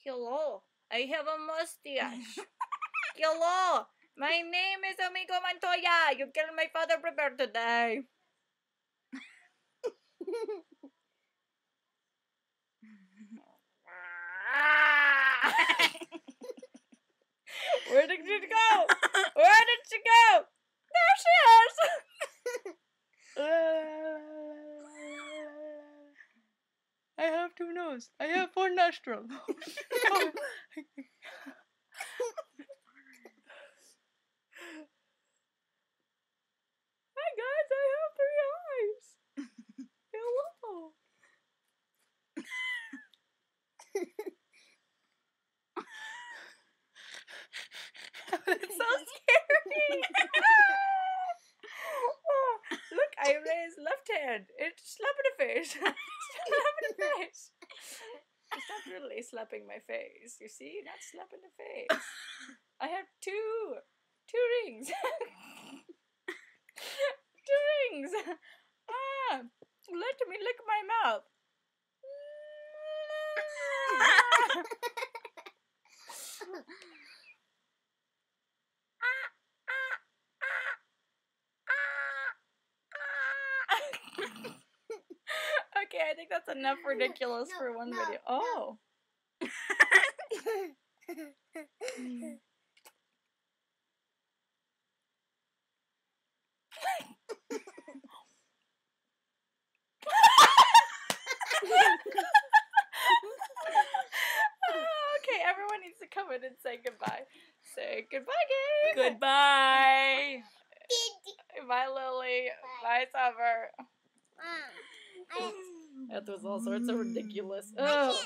Hello, I have a mustache. Hello, my name is Amigo Montoya. You killed my father prepared today. Where did she go? Where did she go? There she is. I have 2 noses. I have 4 nostrils. Hi guys, I have 3 eyes. Hello. It's so scary. Oh, look, I raised left hand. It slapped in the face. Slap in the face. It's not really slapping my face. You see, not slapping the face. I have two rings. 2 rings. Ah, let me lick my mouth. Okay, I think that's enough ridiculous for one video. Oh. Okay, everyone needs to come in and say goodbye. Say goodbye, Gabe. Goodbye. Bye, Lily. Bye, Summer. That was all sorts of ridiculous. Oh.